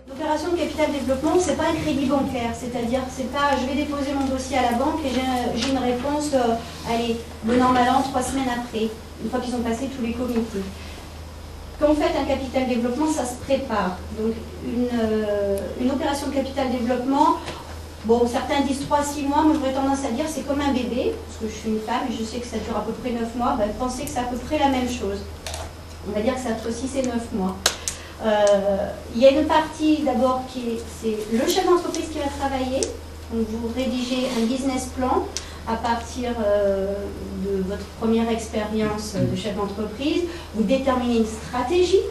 L'opération de capital développement, c'est pas un crédit bancaire, c'est-à-dire c'est pas je vais déposer mon dossier à la banque et j'ai une réponse, allez, bon an mal an, 3 semaines après, une fois qu'ils ont passé tous les comités. Quand vous faites un capital développement, ça se prépare. Donc une opération de capital développement, bon, certains disent 3-6 mois, moi j'aurais tendance à dire c'est comme un bébé, parce que je suis une femme et je sais que ça dure à peu près 9 mois, ben, pensez que c'est à peu près la même chose. On va dire que c'est entre 6 et 9 mois. Il y a une partie d'abord qui c'est le chef d'entreprise qui va travailler. Donc vous rédigez un business plan à partir de votre première expérience de chef d'entreprise. Vous déterminez une stratégie.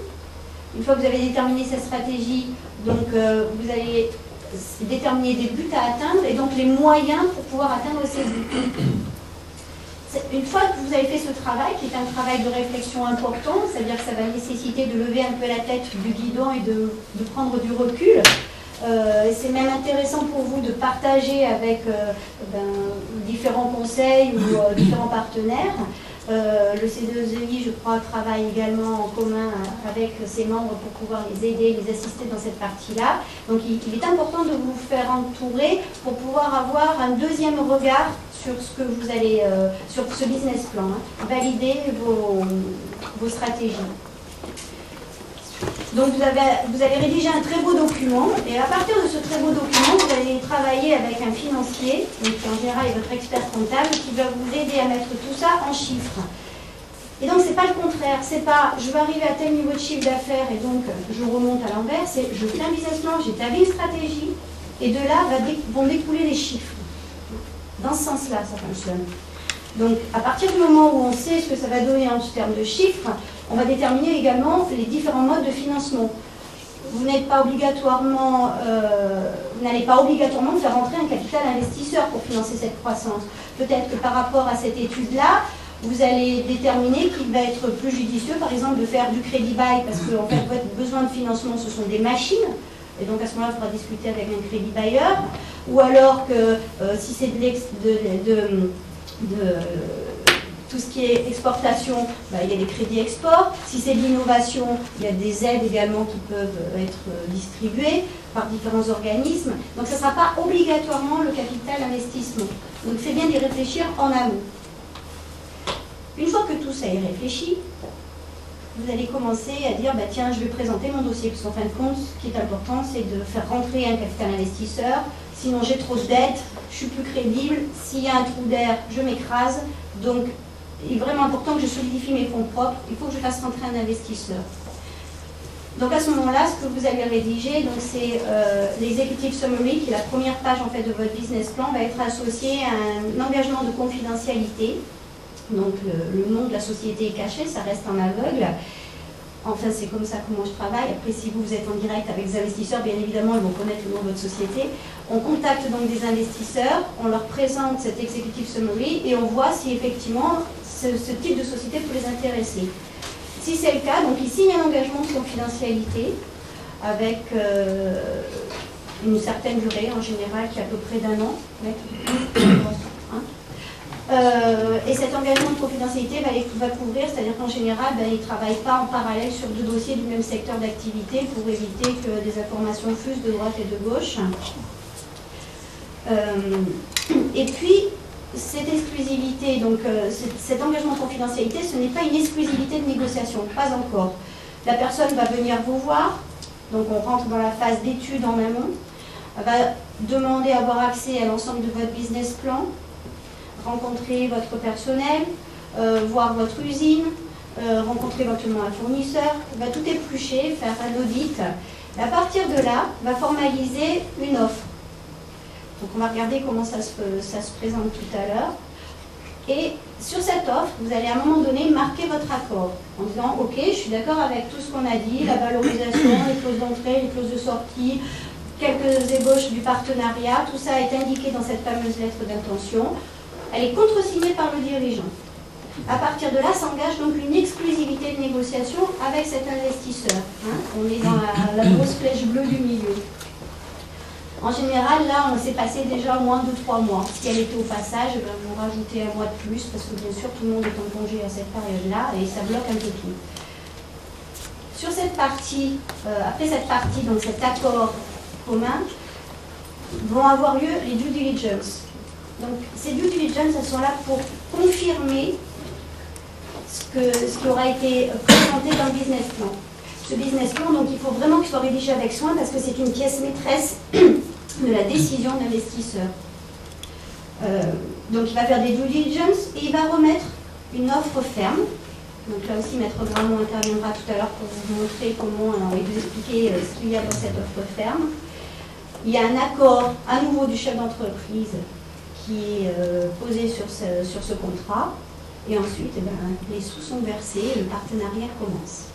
Une fois que vous avez déterminé cette stratégie, donc vous allez déterminer des buts à atteindre et donc les moyens pour pouvoir atteindre ces buts. Une fois que vous avez fait ce travail, qui est un travail de réflexion important, c'est-à-dire que ça va nécessaiter de lever un peu la tête du guidon et de prendre du recul. C'est même intéressant pour vous de partager avec différents conseils ou différents partenaires. Le C2EI, je crois, travaille également en commun avec ses membres pour pouvoir les aider, les assister dans cette partie-là. Donc il est important de vous faire entourer pour pouvoir avoir un deuxième regard sur ce que vous allez, sur ce business plan, hein, valider vos stratégies. Donc vous allez rédiger un très beau document et à partir de ce très beau document, vous allez travailler avec un financier, donc qui en général est votre expert comptable, qui va vous aider à mettre tout ça en chiffres. Et donc c'est pas le contraire, c'est pas je vais arriver à tel niveau de chiffre d'affaires et donc je remonte à l'envers, c'est je fais un business plan, j'établis une stratégie et de là vont découler les chiffres. Dans ce sens-là, ça fonctionne. Donc, à partir du moment où on sait ce que ça va donner en termes de chiffres, on va déterminer également les différents modes de financement. Vous n'allez pas obligatoirement faire rentrer un capital investisseur pour financer cette croissance. Peut-être que par rapport à cette étude-là, vous allez déterminer qu'il va être plus judicieux, par exemple, de faire du crédit bail, parce que en fait, votre besoin de financement, ce sont des machines. Et donc à ce moment-là, il faudra discuter avec un crédit bailleur. Ou alors que si c'est tout ce qui est exportation, il y a des crédits export. Si c'est de l'innovation, il y a des aides également qui peuvent être distribuées par différents organismes. Donc ce ne sera pas obligatoirement le capital investissement. Donc c'est bien d'y réfléchir en amont. Une fois que tout ça est réfléchi, vous allez commencer à dire, tiens, je vais présenter mon dossier, parce qu'en fin de compte, ce qui est important, c'est de faire rentrer un capital investisseur, sinon j'ai trop de dettes, je suis plus crédible, s'il y a un trou d'air, je m'écrase, donc il est vraiment important que je solidifie mes fonds propres, il faut que je fasse rentrer un investisseur. Donc à ce moment-là, ce que vous allez rédiger, c'est l'executive summary, qui est la première page en fait de votre business plan, va être associé à un engagement de confidentialité. Donc le nom de la société est caché, ça reste en aveugle. Enfin, c'est comme ça que moi je travaille. Après, si vous êtes en direct avec des investisseurs, bien évidemment, ils vont connaître le nom de votre société. On contacte donc des investisseurs, on leur présente cet executive summary et on voit si effectivement ce type de société peut les intéresser. Si c'est le cas, donc ils signent un engagement de confidentialité avec une certaine durée, en général, qui est à peu près d'1 an. Et cet engagement de confidentialité va couvrir, c'est-à-dire qu'en général, ils ne travaillent pas en parallèle sur 2 dossiers du même secteur d'activité pour éviter que des informations fusent de droite et de gauche. Et puis, cette exclusivité, donc cet engagement de confidentialité, ce n'est pas une exclusivité de négociation, pas encore. La personne va venir vous voir, donc on rentre dans la phase d'étude en amont, va demander à avoir accès à l'ensemble de votre business plan, rencontrer votre personnel, voir votre usine, rencontrer éventuellement un fournisseur, va tout éplucher, faire un audit. Et à partir de là, va formaliser une offre. Donc on va regarder comment ça se présente tout à l'heure. Et sur cette offre, vous allez à un moment donné marquer votre accord en disant « Ok, je suis d'accord avec tout ce qu'on a dit, la valorisation, les clauses d'entrée, les clauses de sortie, quelques ébauches du partenariat, tout ça est indiqué dans cette fameuse lettre d'intention. Elle est contresignée par le dirigeant. À partir de là, s'engage donc une exclusivité de négociation avec cet investisseur. On est dans la grosse flèche bleue du milieu. En général, là, on s'est passé déjà moins de 3 mois. Si elle était au passage, ben, vous rajoutez un mois de plus, parce que bien sûr, tout le monde est en congé à cette période-là, et ça bloque un peu tout. Sur cette partie, après cette partie, donc cet accord commun, vont avoir lieu les due diligence. Donc, ces due diligence, elles sont là pour confirmer ce qui aura été présenté dans le business plan. Ce business plan, donc il faut vraiment qu'il soit rédigé avec soin parce que c'est une pièce maîtresse de la décision d'investisseur. Donc il va faire des due diligence et il va remettre une offre ferme. Donc là aussi, Maître Gramont interviendra tout à l'heure pour vous montrer comment et vous expliquer ce qu'il y a dans cette offre ferme. Il y a un accord à nouveau du chef d'entreprise qui est posé sur ce contrat. Et ensuite, eh ben, les sous sont versés et le partenariat commence.